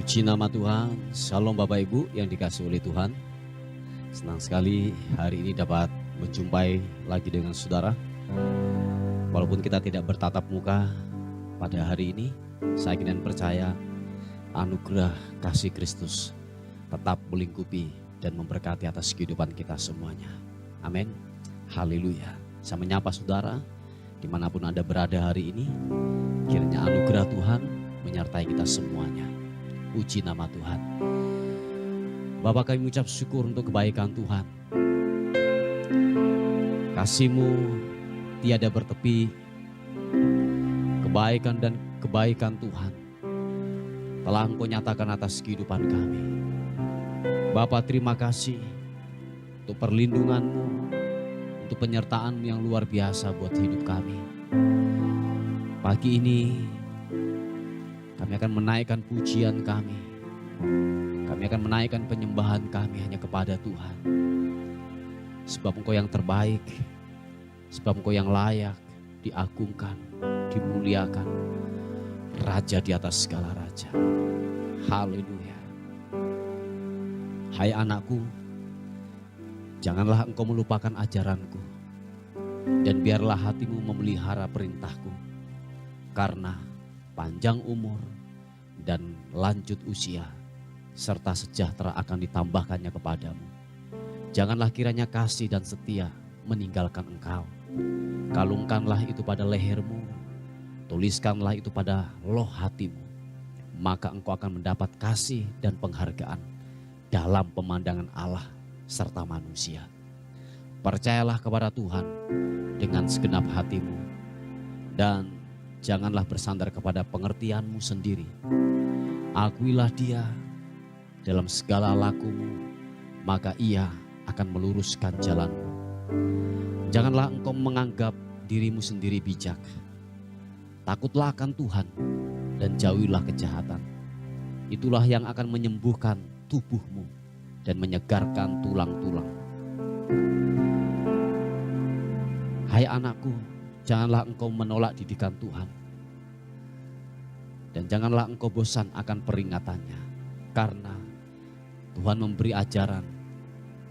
Puji nama Tuhan. Shalom Bapak Ibu yang dikasihi oleh Tuhan. Senang sekali hari ini dapat menjumpai lagi dengan saudara. Walaupun kita tidak bertatap muka pada hari ini, saya ingin percaya anugerah kasih Kristus tetap melingkupi dan memberkati atas kehidupan kita semuanya. Amin. Haleluya. Saya menyapa saudara dimanapun Anda berada hari ini. Kiranya anugerah Tuhan menyertai kita semuanya. Puji nama Tuhan. Bapak, kami mengucap syukur untuk kebaikan Tuhan. Kasih-Mu tiada bertepi. Kebaikan dan kebaikan Tuhan telah Engkau nyatakan atas kehidupan kami. Bapak, terima kasih untuk perlindungan-Mu, untuk penyertaan yang luar biasa buat hidup kami. Pagi ini kami akan menaikkan pujian kami. Kami akan menaikkan penyembahan kami hanya kepada Tuhan. Sebab Engkau yang terbaik. Sebab Engkau yang layak diagungkan, dimuliakan. Raja di atas segala raja. Haleluya. Hai anakku, janganlah engkau melupakan ajaranku. Dan biarlah hatimu memelihara perintahku. Karena panjang umur dan lanjut usia serta sejahtera akan ditambahkannya kepadamu. Janganlah kiranya kasih dan setia meninggalkan engkau. Kalungkanlah itu pada lehermu, tuliskanlah itu pada loh hatimu. Maka engkau akan mendapat kasih dan penghargaan dalam pemandangan Allah serta manusia. Percayalah kepada Tuhan dengan segenap hatimu dan janganlah bersandar kepada pengertianmu sendiri. Akuilah Dia dalam segala lakumu, maka Ia akan meluruskan jalanmu. Janganlah engkau menganggap dirimu sendiri bijak. Takutlah akan Tuhan dan jauhilah kejahatan. Itulah yang akan menyembuhkan tubuhmu dan menyegarkan tulang-tulang. Hai anakku, janganlah engkau menolak didikan Tuhan. Dan janganlah engkau bosan akan peringatannya. Karena Tuhan memberi ajaran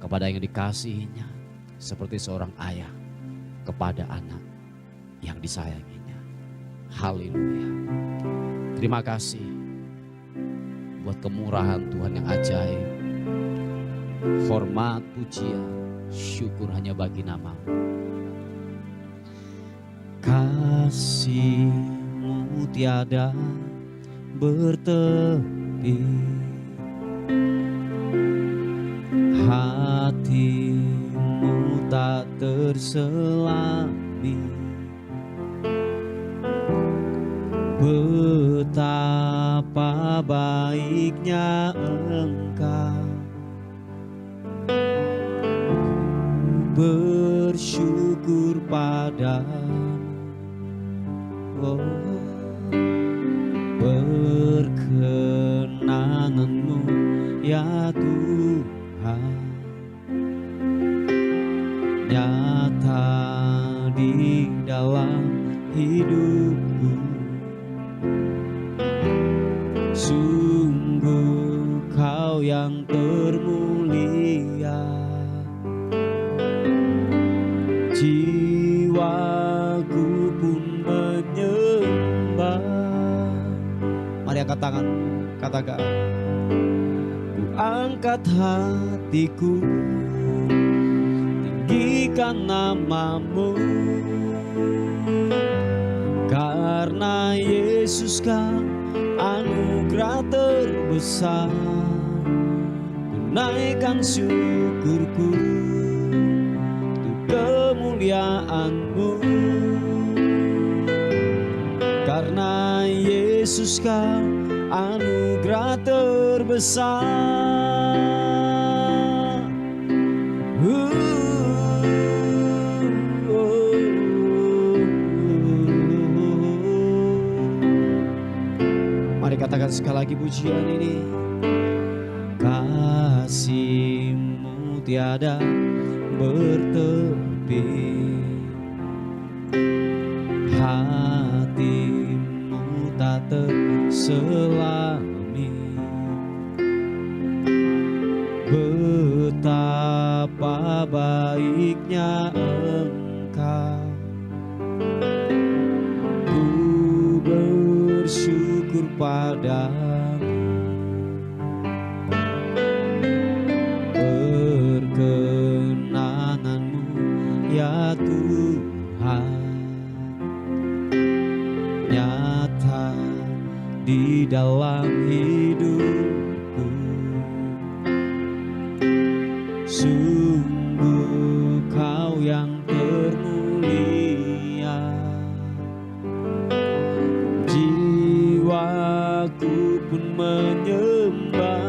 kepada yang dikasihinya. Seperti seorang ayah kepada anak yang disayanginya. Haleluya. Terima kasih buat kemurahan Tuhan yang ajaib. Hormat, pujian, syukur hanya bagi nama-Mu. Kasih-Mu tiada bertepi, hati-Mu tak terselami. Betapa baiknya Engkau, bersyukur padamu. Oh, perkenanan-Mu ya Tuhan nyata di dalam hidupku. Sungguh Kau yang termulia. Jiwaku pun menyembah. Mari angkat tangan, katakan. Ku angkat hatiku, tinggikan nama-Mu. Karena Yesus Kau anugerah terbesar. Ku naikkan syukurku untuk kemuliaan-Mu. Karena Yesus Kau anugerah terbesar. Mari katakan sekali lagi pujian ini. Kasih-Mu tiada bertepi, hati-Mu tak terselami. baiknya Engkau. Ku bersyukur padamu, perkenangan-Mu ya Tuhan nyata di dalam hidupku. Sungguh Kau yang termulia, jiwaku pun menyembah.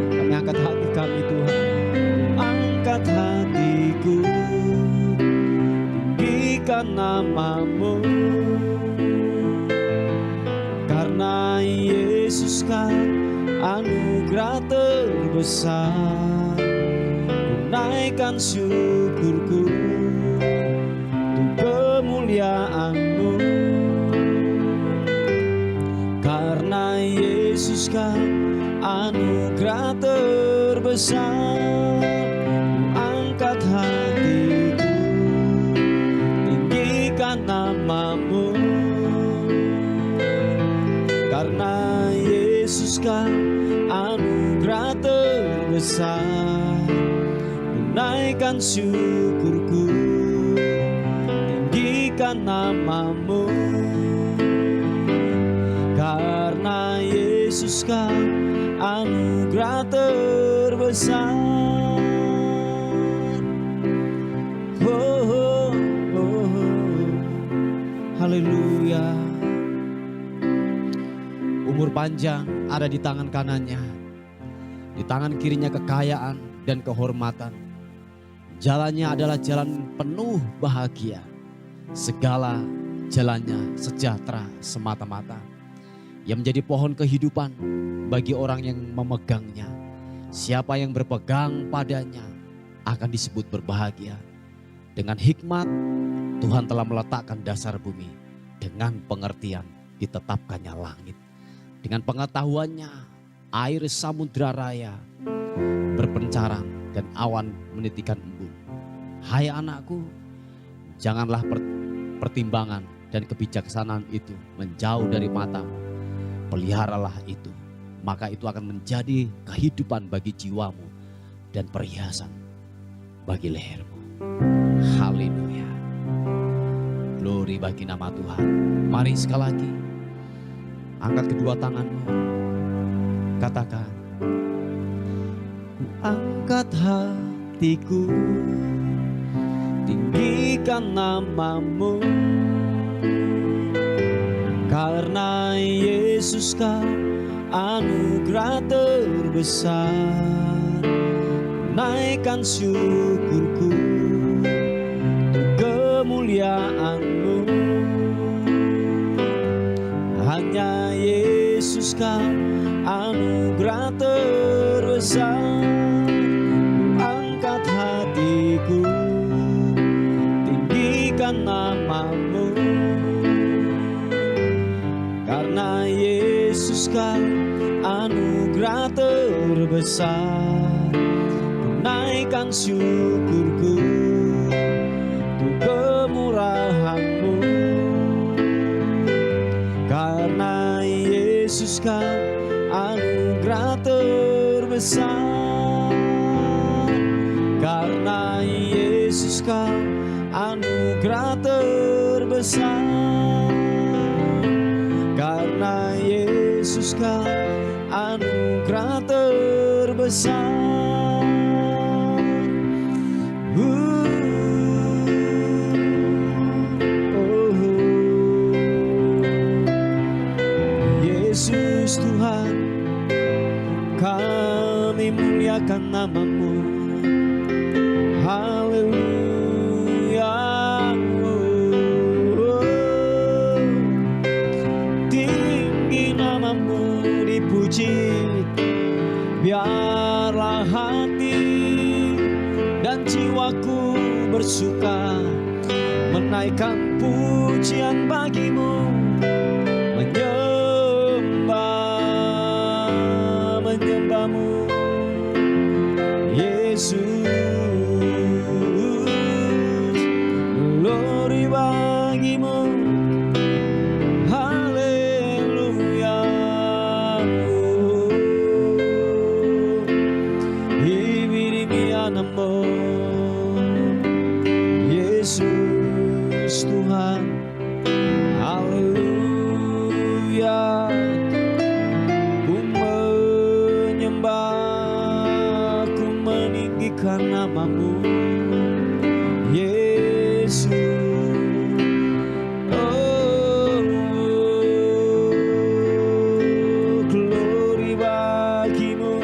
Kami angkat hati kami Tuhan, angkat hatiku, tinggikan nama-Mu. Karena Yesus kan anugerah terbesar, naikkan syukurku untuk kemuliaan-Mu. Karena Yesus kan anugerah terbesar, angkat hatiku, tinggikan nama-Mu. Karena Yesus kan anugerah terbesar, naikkan syukurku, tinggikan nama-Mu. Karena Yesus kan anugerah terbesar. Oh, oh, oh. Haleluya. Umur panjang ada di tangan kanannya, di tangan kirinya kekayaan dan kehormatan. Jalannya adalah jalan penuh bahagia, segala jalannya sejahtera semata-mata. Yang menjadi pohon kehidupan bagi orang yang memegangnya. Siapa yang berpegang padanya akan disebut berbahagia. Dengan hikmat Tuhan telah meletakkan dasar bumi, dengan pengertian ditetapkannya langit. Dengan pengetahuannya air samudra raya berpencaran dan awan menitikan embun. Hai anakku, janganlah pertimbangan dan kebijaksanaan itu menjauh dari matamu. Peliharalah itu, maka itu akan menjadi kehidupan bagi jiwamu dan perhiasan bagi lehermu. Haleluya. Glory bagi nama Tuhan. Mari sekali lagi angkat kedua tanganmu, katakan, ku angkat hatiku, tinggikan nama-Mu. Karena Yesus kan anugerah terbesar, naikkan syukurku untuk kemuliaan-Mu. Hanya Yesus kan anugerah terbesar, angkat hatiku, tinggikan nama-Mu. Karena Yesus kan anugerah terbesar, naikkan syukurku untuk kemurahan-Mu. Karena Yesus kan anugerah terbesar, karena Yesus kan anugerah terbesar, karena Yesus kan anugerah terbesar. Yesus Tuhan, kami muliakan nama-Mu. Haleluya. Tinggi nama-Mu dipuji, biarlah hati dan jiwaku bersuka menaikkan pujian bagi-Mu, menyembah-Mu. glory bagimu, haleluya. Ibirimianamo, Yesus Tuhan, haleluya. Ku menyembah, ku meninggikan namamu, Yesus. Oh, glory bagimu,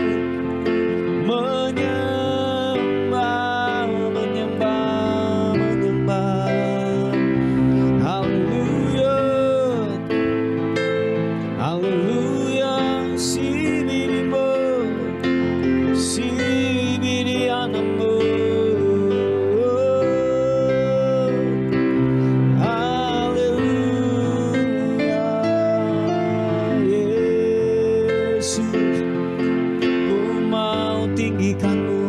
menyembah, menyembah, menyembah. Haleluya, haleluya. Sibiribo, sibirianamo, haleluya. Yesus, ku mau tinggikanmu,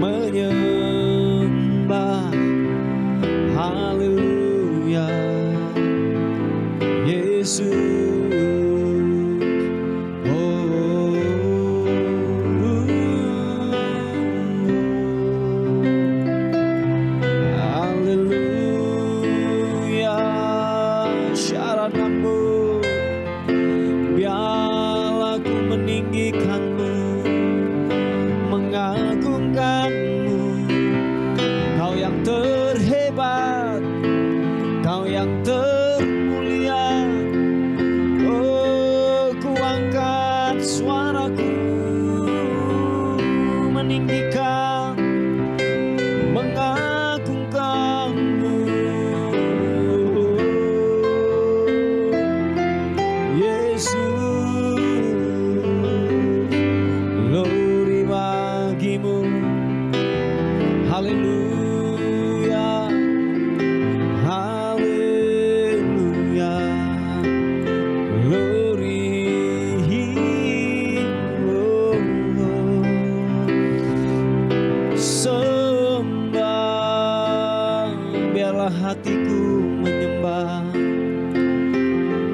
menyembah, haleluya. Yesus, haleluya. Syaranamu, biarlah ku meninggikanmu, mengagungkanmu. Kau yang terhebat, Kau yang termulia. Oh, ku angkat suaraku, meninggikan, mengagungkanmu, Yesus. Glory bagimu, haleluya, haleluya. Glory, oh, oh. Sembah, biarlah hatiku menyembah,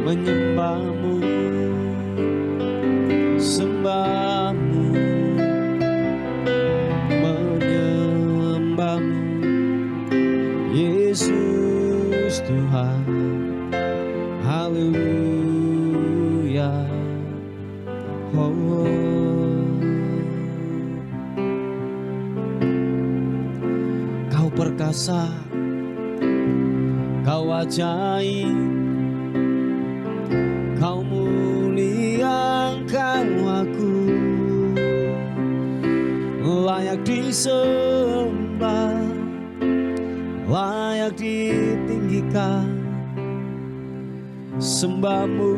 menyembahmu, sembahmu, menyembahmu, Yesus Tuhan, haleluya. Oh, Kau perkasa, Kau ajaib, Kau mulia, Kau agung, layak disembah, layak ditinggikan, sembahmu.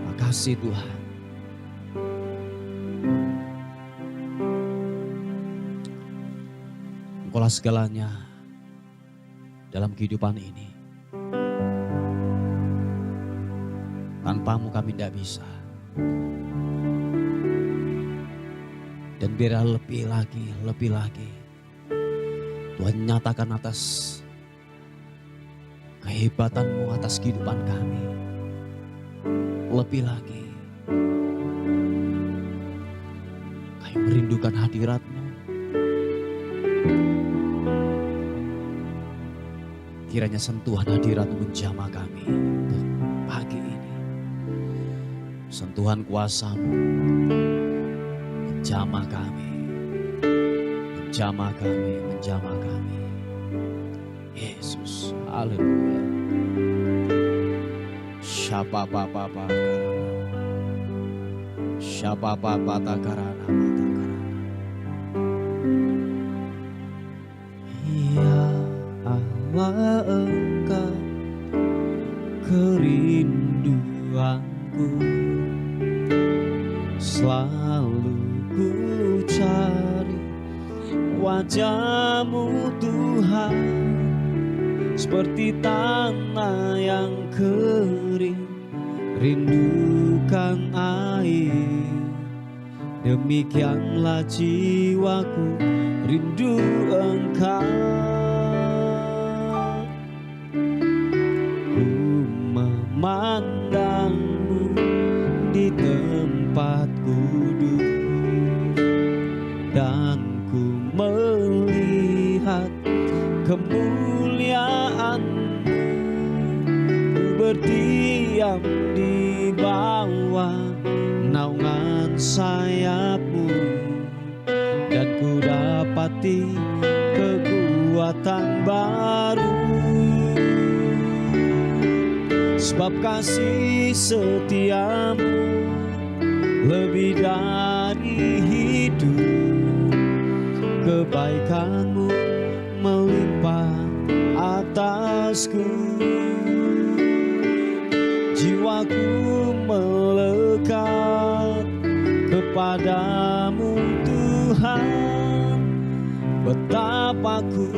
Makasih Tuhan. Engkaulah segalanya dalam kehidupan ini. Tanpamu kami tidak bisa. Dan biarlah lebih lagi Tuhan nyatakan atas kehebatanmu atas kehidupan kami. Lebih lagi kami merindukan hadirat-Mu. Kiranya sentuhan hadirat-Mu menjamah kami untuk pagi ini. Sentuhan kuasa-Mu menjamah kami, menjamah kami, menjamah kami. Yesus, haleluya. Siapa papa siapa papa takarana matakarana. Ya Allah, Engkau kerinduanku, selalu ku cari wajah-Mu Tuhan. seperti tanah yang kering, rindukan air. Demikianlah jiwaku rindu Engkau. Ku memandangmu di tempat kudus, dan ku melihat kemuliaan-Mu. Ku berdiam di bawah naungan sayap-Mu, dan ku dapati kekuatan baru. Sebab kasih setia-Mu lebih dari hidup, kebaikan-Mu melimpah atasku. Jiwaku melekat kepadamu Tuhan, betapa ku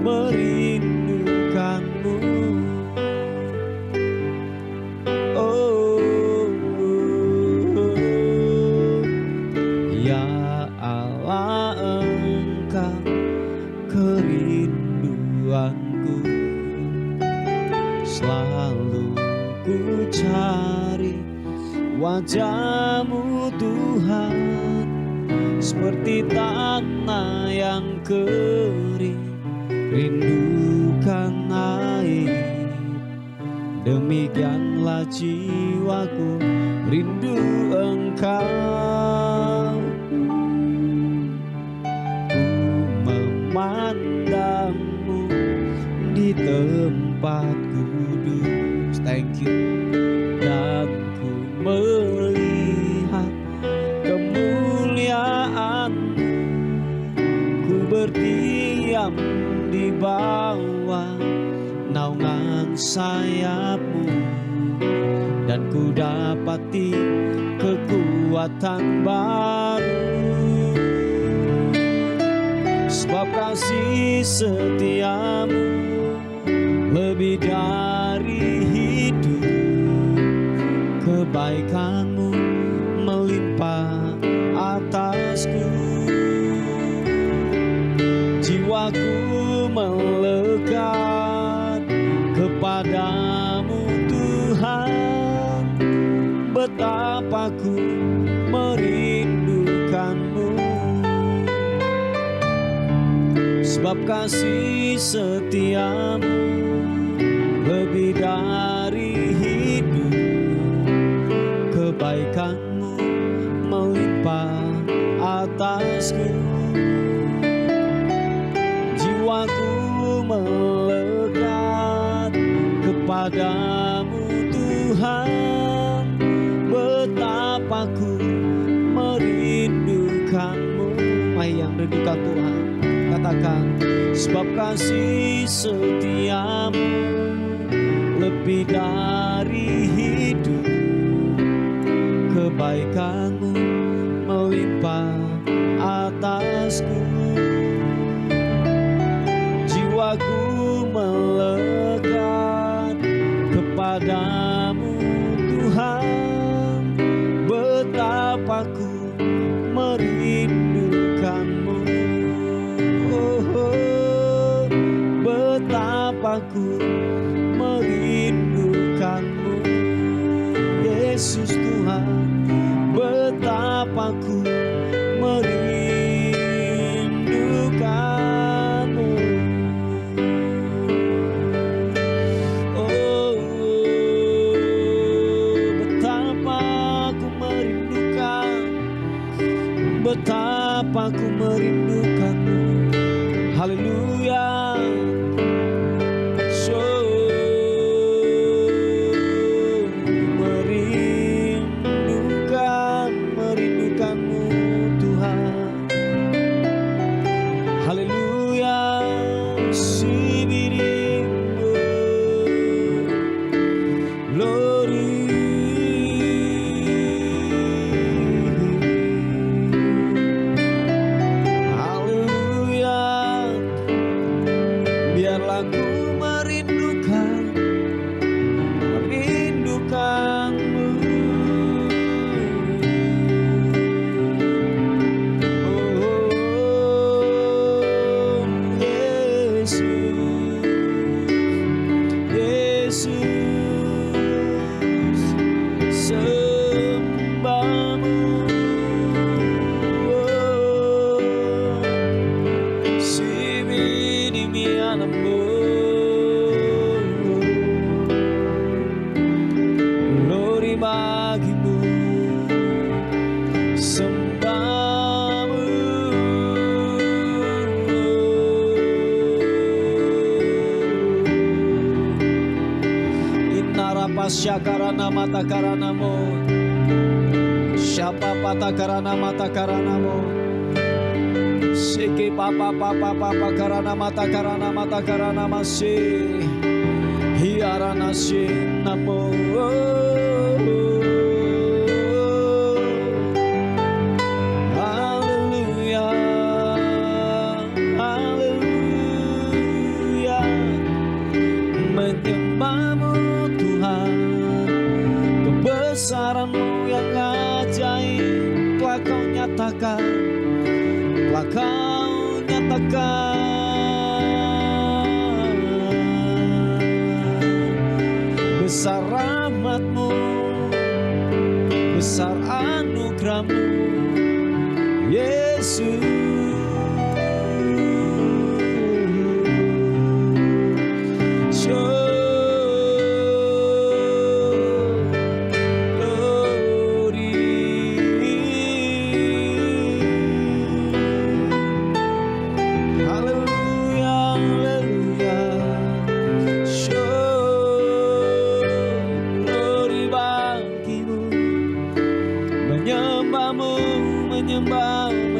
merindukanmu. Oh, ya Allah, Engkau kerinduanku. Selalu ku cari wajah-Mu Tuhan, seperti tanah yang kering, rindukan air. Demikianlah jiwaku rindu Engkau. Ku memandangmu di tempat kudus, thank you, dan ku melihat kemuliaan-Mu. Ku berdiam di bawah naungan sayap-Mu, dan ku dapati kekuatan baru. Sebab kasih setia-Mu lebih dari hidup, kebaikan-Mu melimpah atasku. Jiwaku melekat kepadamu Tuhan, betapa ku merindukanmu. Sebab kasih setia-Mu lebih dari hidup, kebaikan-Mu melimpah atasku. Jiwaku melekat kepadamu Tuhan, betapa ku merindukanmu. Yang rindukan Tuhan, katakan, sebab kasih setia-Mu lebih dari hidup, kebaikan-Mu melimpah atasku. Jiwaku melekat kepadamu Tuhan, betapa ku merindukanmu. Oh, betapa ku merindukanmu. Yesus Tuhan, betapa ku merindukanmu. Oh, betapa ku merindukan, betapa ku merindukanmu. Haleluya. Merindukanmu Tuhan. Haleluya. Sibirimu glory. Haleluya. sembahmu. Inarapasya karana mata karanamo, siapa pata karana mata karanamo, siki papa karana mata karana masih hiarana namo. Menyembahmu Tuhan, kebesaran-Mu yang ajaib telah Kau nyatakan, telah Kau nyatakan. Besar rahmat-Mu, besar anugerah-Mu, Yesus.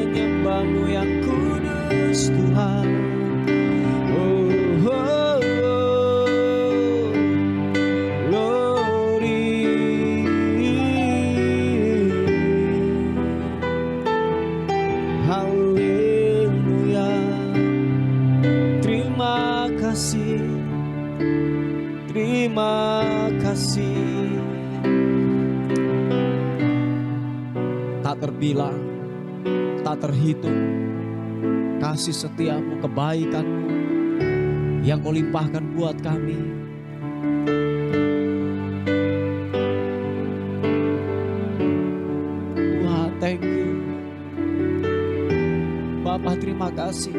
Menyembahmu yang kudus Tuhan. Oh, oh, oh. Glory. Haleluya. Terima kasih, terima kasih. Tak terbilang, tak terhitung kasih setiamu, kebaikanmu yang Kau limpahkan buat kami. Wah, thank you Bapa, terima kasih.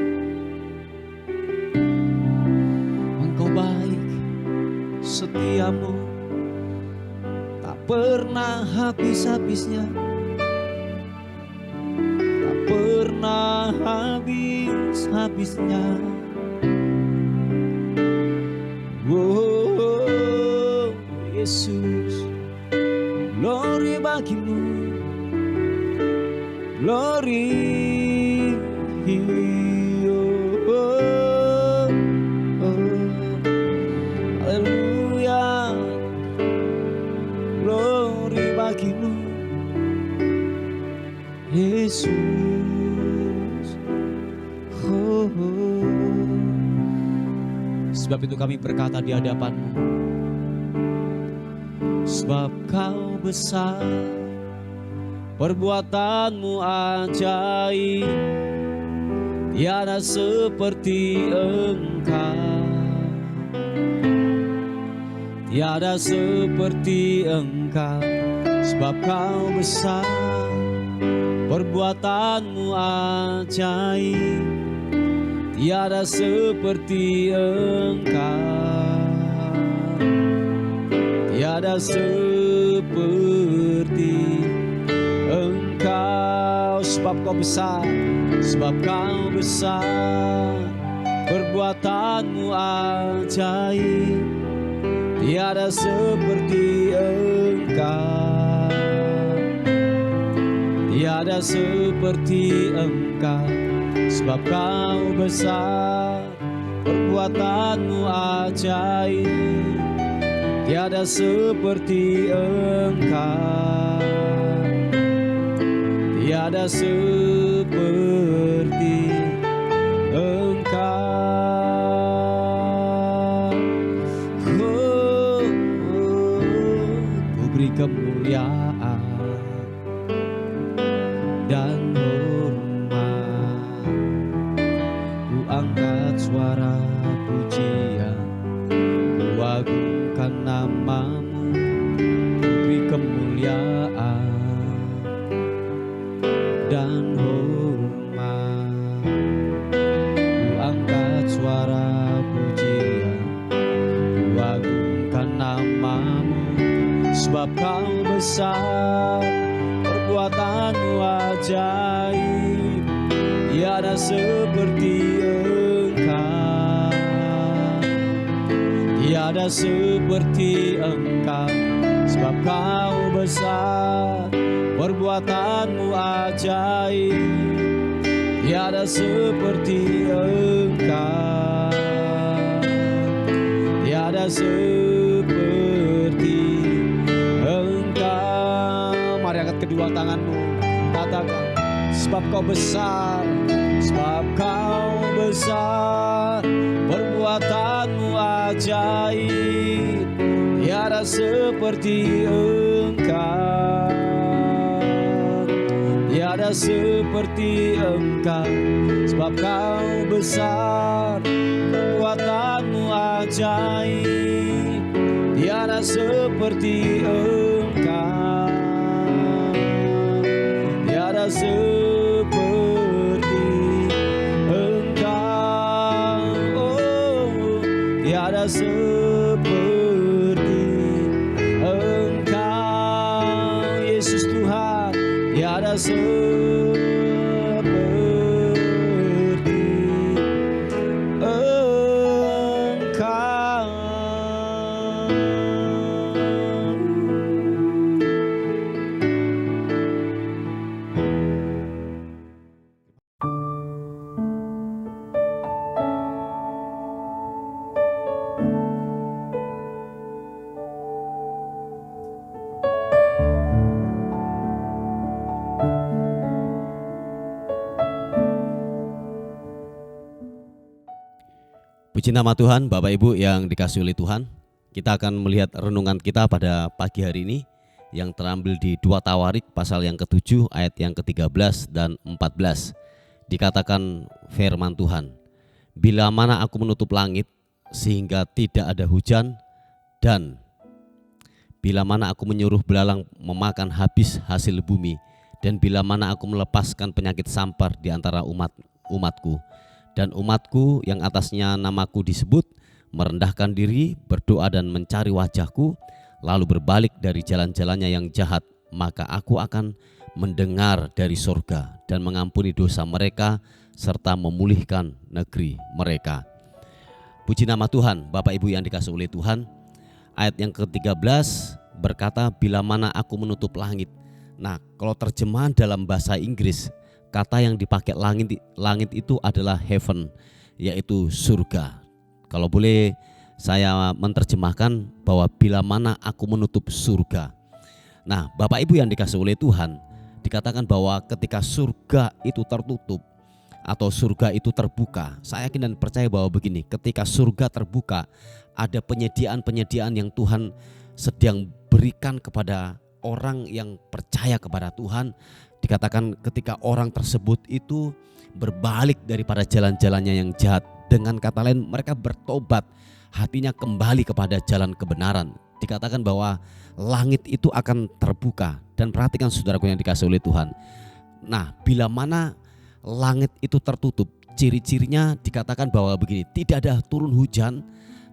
Engkau baik, setiamu tak pernah habis-habisnya, pernah habis-habisnya. Oh, Yesus, glory bagimu, glory. Oh, oh, oh. Haleluya, glory bagimu, Yesus. Oh, oh. Sebab itu kami berkata di hadapan-Mu, sebab Kau besar, perbuatan-Mu ajaib, tiada seperti Engkau, tiada seperti Engkau. Sebab Kau besar, perbuatan-Mu ajaib, tiada seperti Engkau, tiada seperti Engkau. Sebab Kau besar, sebab Kau besar, perbuatan-Mu ajaib, tiada seperti Engkau, tiada seperti Engkau. Sebab Kau besar, perbuatan-Mu ajaib, tiada seperti Engkau, tiada seperti Engkau. Oh, ku beri kemuliaan dan hormat, ku angkat suara pujian, ku agungkan nama-Mu, ku beri kemuliaan dan hormat, ku angkat suara pujian, ku agungkan nama-Mu. Sebab Kau besar, perbuatan-Mu kekuatanmu ajaib, tiada seperti Engkau, tiada seperti Engkau, sebab Kau besar, perbuatanmu ajaib, tiada seperti Engkau, tiada seperti Engkau. Mari angkat kedua tanganmu, katakan, sebab Kau besar, sebab Kau besar, perbuatanmu ajaib, tiada seperti Engkau, tiada seperti Engkau, sebab Kau besar, perbuatanmu ajaib, tiada seperti Engkau, tiada seperti Engkau, oh, tiada seperti Engkau, Yesus Tuhan, tiada seperti Engkau. Puji nama Tuhan, Bapak Ibu yang dikasihi oleh Tuhan. Kita akan melihat renungan kita pada pagi hari ini yang terambil di 2 Tawarik pasal yang ke-7 ayat yang ke-13 dan 14. Dikatakan firman Tuhan, bila mana aku menutup langit sehingga tidak ada hujan, dan bila mana aku menyuruh belalang memakan habis hasil bumi, dan bila mana aku melepaskan penyakit sampar di antara umatku, dan umatku yang atasnya namaku disebut merendahkan diri, berdoa dan mencari wajahku, lalu berbalik dari jalan-jalannya yang jahat, maka aku akan mendengar dari surga dan mengampuni dosa mereka serta memulihkan negeri mereka. Puji nama Tuhan, Bapak Ibu yang dikasihi oleh Tuhan. Ayat yang ke-13 berkata, bila mana aku menutup langit. Nah, kalau terjemahan dalam bahasa Inggris, kata yang dipakai langit itu adalah heaven, yaitu surga. Kalau boleh saya menerjemahkan bahwa bila mana aku menutup surga. Nah, Bapak Ibu yang dikasihi oleh Tuhan, dikatakan bahwa ketika surga itu tertutup atau surga itu terbuka, saya yakin dan percaya bahwa begini, ketika surga terbuka, ada penyediaan-penyediaan yang Tuhan sedang berikan kepada orang yang percaya kepada Tuhan. Dikatakan ketika orang tersebut itu berbalik daripada jalan-jalannya yang jahat. Dengan kata lain, mereka bertobat, hatinya kembali kepada jalan kebenaran. Dikatakan bahwa langit itu akan terbuka. Dan perhatikan saudaraku yang dikasihi oleh Tuhan. Nah, bila mana langit itu tertutup, ciri-cirinya dikatakan bahwa begini, tidak ada turun hujan.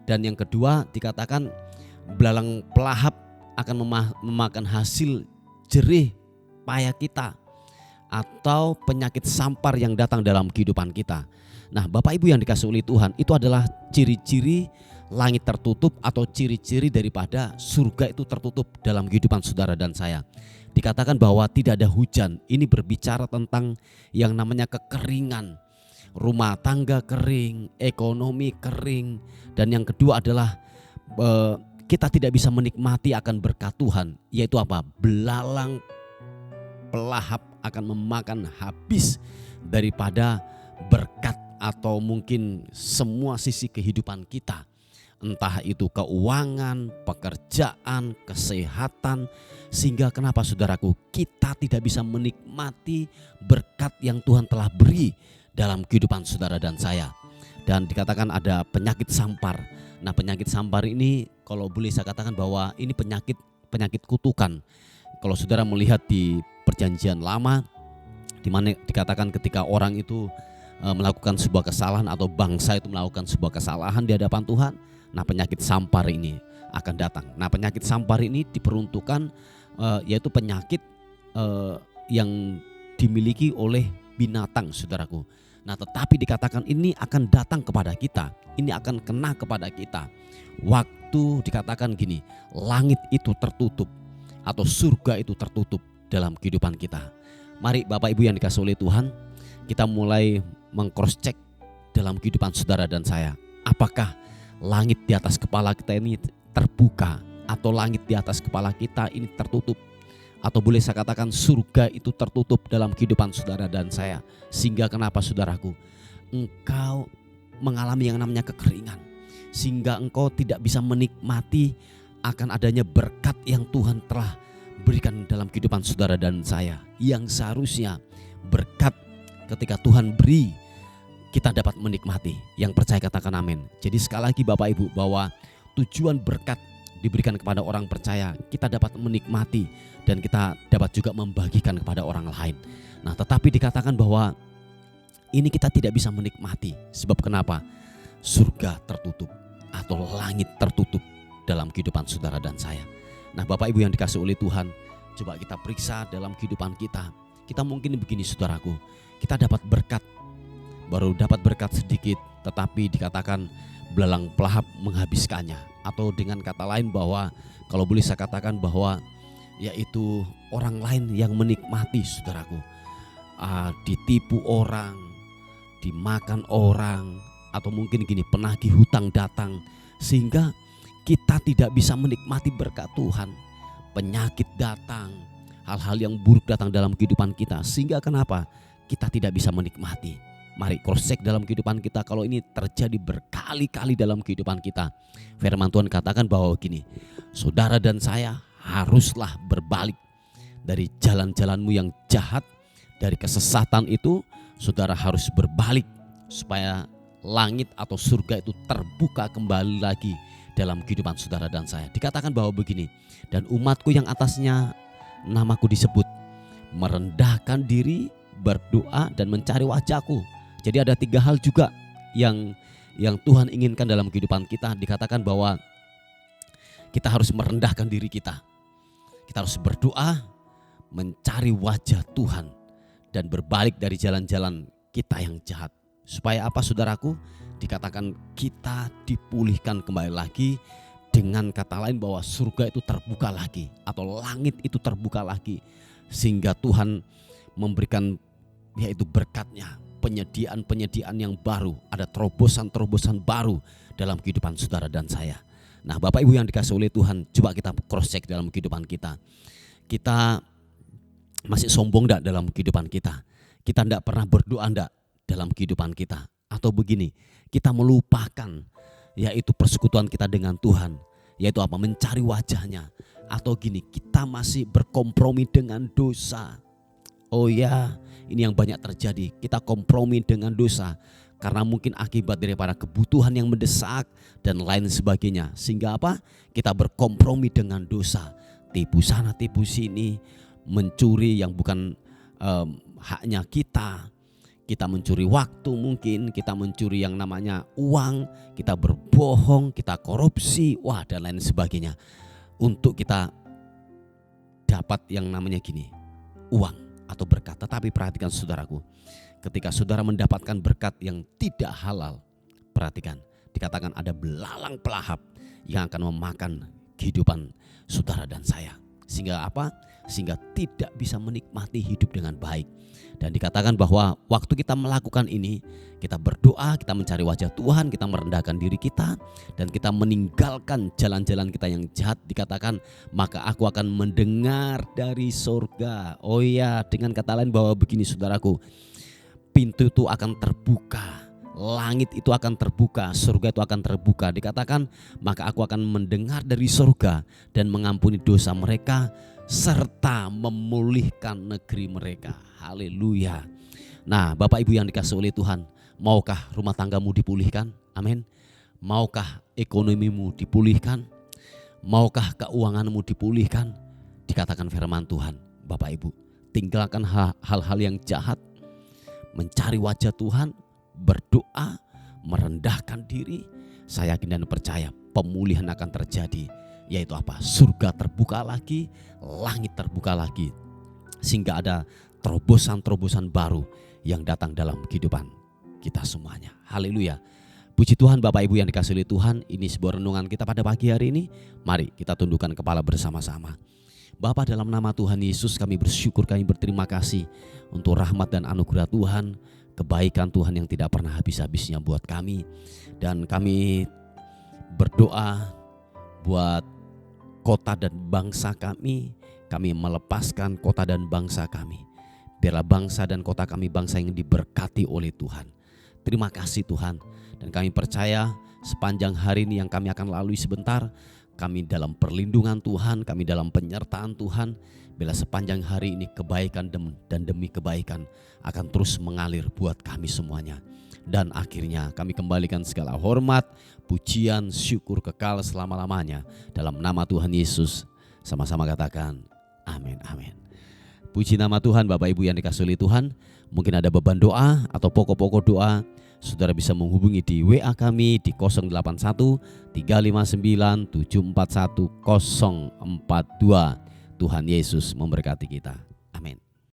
Dan yang kedua dikatakan belalang pelahap akan memakan hasil jerih payah kita, atau penyakit sampar yang datang dalam kehidupan kita. Nah, Bapak Ibu yang dikasihi oleh Tuhan, itu adalah ciri-ciri langit tertutup atau ciri-ciri daripada surga itu tertutup dalam kehidupan saudara dan saya. Dikatakan bahwa tidak ada hujan. Ini berbicara tentang yang namanya kekeringan. Rumah tangga kering, ekonomi kering, dan yang kedua adalah kita tidak bisa menikmati akan berkat Tuhan, yaitu apa? Belalang pelahap akan memakan habis daripada berkat atau mungkin semua sisi kehidupan kita. Entah itu keuangan, pekerjaan, kesehatan. Sehingga kenapa saudaraku, kita tidak bisa menikmati berkat yang Tuhan telah beri dalam kehidupan saudara dan saya. Dan dikatakan ada penyakit sampar. Nah, penyakit sampar ini kalau boleh saya katakan bahwa ini penyakit kutukan. Kalau saudara melihat di Perjanjian Lama, di mana dikatakan ketika orang itu melakukan sebuah kesalahan atau bangsa itu melakukan sebuah kesalahan di hadapan Tuhan, nah penyakit sampar ini akan datang. Nah, penyakit sampar ini diperuntukkan yaitu penyakit yang dimiliki oleh binatang, saudaraku. Nah, tetapi dikatakan ini akan datang kepada kita, ini akan kena kepada kita. Waktu dikatakan gini, langit itu tertutup atau surga itu tertutup dalam kehidupan kita. Mari Bapak Ibu yang dikasihi oleh Tuhan, kita mulai meng-cross check dalam kehidupan saudara dan saya. Apakah langit di atas kepala kita ini terbuka atau langit di atas kepala kita ini tertutup? Atau boleh saya katakan surga itu tertutup dalam kehidupan saudara dan saya. Sehingga kenapa saudaraku? Engkau mengalami yang namanya kekeringan. Sehingga engkau tidak bisa menikmati akan adanya berkat yang Tuhan telah berikan dalam kehidupan saudara dan saya. Yang seharusnya berkat ketika Tuhan beri kita dapat menikmati. Yang percaya katakan amin. Jadi sekali lagi Bapak Ibu, bahwa tujuan berkat diberikan kepada orang percaya, kita dapat menikmati dan kita dapat juga membagikan kepada orang lain. Nah, tetapi dikatakan bahwa ini kita tidak bisa menikmati. Sebab kenapa? Surga tertutup atau langit tertutup dalam kehidupan saudara dan saya. Nah, Bapak Ibu yang dikasihi oleh Tuhan, coba kita periksa dalam kehidupan kita. Kita mungkin begini saudaraku, kita dapat berkat, baru dapat berkat sedikit, tetapi dikatakan belalang pelahap menghabiskannya. Atau dengan kata lain bahwa kalau boleh saya katakan bahwa yaitu orang lain yang menikmati saudaraku, ditipu orang, dimakan orang, atau mungkin gini, penagih hutang datang, sehingga kita tidak bisa menikmati berkat Tuhan. Penyakit datang, hal-hal yang buruk datang dalam kehidupan kita, sehingga kenapa? Kita tidak bisa menikmati. Mari cross check dalam kehidupan kita kalau ini terjadi berkali-kali dalam kehidupan kita. Firman Tuhan katakan bahwa gini, saudara dan saya haruslah berbalik dari jalan-jalanmu yang jahat, dari kesesatan itu. Saudara harus berbalik supaya langit atau surga itu terbuka kembali lagi dalam kehidupan saudara dan saya. Dikatakan bahwa begini, dan umatku yang atasnya namaku disebut merendahkan diri, berdoa dan mencari wajahku. Jadi ada 3 hal juga yang Tuhan inginkan dalam kehidupan kita. Dikatakan bahwa kita harus merendahkan diri kita. Kita harus berdoa, mencari wajah Tuhan, dan berbalik dari jalan-jalan kita yang jahat. Supaya apa saudaraku? Dikatakan kita dipulihkan kembali lagi. Dengan kata lain bahwa surga itu terbuka lagi atau langit itu terbuka lagi. Sehingga Tuhan memberikan yaitu berkatnya, penyediaan-penyediaan yang baru, ada terobosan-terobosan baru dalam kehidupan saudara dan saya. Nah, Bapak Ibu yang dikasihi oleh Tuhan, coba kita cross check dalam kehidupan kita. Kita masih sombong enggak dalam kehidupan kita? Kita enggak pernah berdoa enggak dalam kehidupan kita? Atau begini, kita melupakan yaitu persekutuan kita dengan Tuhan, yaitu apa? Mencari wajahnya. Atau gini, kita masih berkompromi dengan dosa. Oh ya, ini yang banyak terjadi. Kita kompromi dengan dosa karena mungkin akibat daripada kebutuhan yang mendesak dan lain sebagainya. Sehingga apa? Kita berkompromi dengan dosa. Tipu sana, tipu sini, mencuri yang bukan haknya kita. Kita mencuri waktu mungkin, kita mencuri yang namanya uang, kita berbohong, kita korupsi, dan lain sebagainya. Untuk kita dapat yang namanya gini, uang atau berkat. Tetapi perhatikan saudaraku, ketika saudara mendapatkan berkat yang tidak halal, perhatikan, dikatakan ada belalang pelahap yang akan memakan kehidupan saudara dan saya. Sehingga apa? Sehingga tidak bisa menikmati hidup dengan baik. Dan dikatakan bahwa waktu kita melakukan ini, kita berdoa, kita mencari wajah Tuhan, kita merendahkan diri kita, dan kita meninggalkan jalan-jalan kita yang jahat. Dikatakan, maka aku akan mendengar dari surga. Oh ya, dengan kata lain bahwa begini saudaraku, pintu itu akan terbuka, langit itu akan terbuka, surga itu akan terbuka. Dikatakan, maka aku akan mendengar dari surga dan mengampuni dosa mereka, serta memulihkan negeri mereka. Haleluya. Nah, Bapak Ibu yang dikasihi oleh Tuhan, maukah rumah tanggamu dipulihkan? Amin. Maukah ekonomimu dipulihkan? Maukah keuanganmu dipulihkan? Dikatakan firman Tuhan, Bapak Ibu, tinggalkan hal-hal yang jahat, mencari wajah Tuhan, berdoa, merendahkan diri. Saya yakin dan percaya pemulihan akan terjadi. Yaitu apa? Surga terbuka lagi, langit terbuka lagi. Sehingga ada terobosan-terobosan baru yang datang dalam kehidupan kita semuanya. Haleluya. Puji Tuhan Bapak Ibu yang dikasihi oleh Tuhan, ini sebuah renungan kita pada pagi hari ini. Mari kita tundukkan kepala bersama-sama. Bapa, dalam nama Tuhan Yesus kami bersyukur, kami berterima kasih untuk rahmat dan anugerah Tuhan, kebaikan Tuhan yang tidak pernah habis-habisnya buat kami. Dan kami berdoa buat kota dan bangsa kami melepaskan kota dan bangsa kami. Biarlah bangsa dan kota kami bangsa yang diberkati oleh Tuhan. Terima kasih Tuhan. Dan kami percaya sepanjang hari ini yang kami akan lalui sebentar, kami dalam perlindungan Tuhan, kami dalam penyertaan Tuhan. Bila sepanjang hari ini kebaikan dan demi kebaikan akan terus mengalir buat kami semuanya. Dan akhirnya kami kembalikan segala hormat, pujian, syukur kekal selama-lamanya. Dalam nama Tuhan Yesus, sama-sama katakan amin, amin. Puji nama Tuhan. Bapak Ibu yang dikasihi oleh Tuhan, mungkin ada beban doa atau pokok-pokok doa, saudara bisa menghubungi di WA kami di 081 359 741 042. Tuhan Yesus memberkati kita.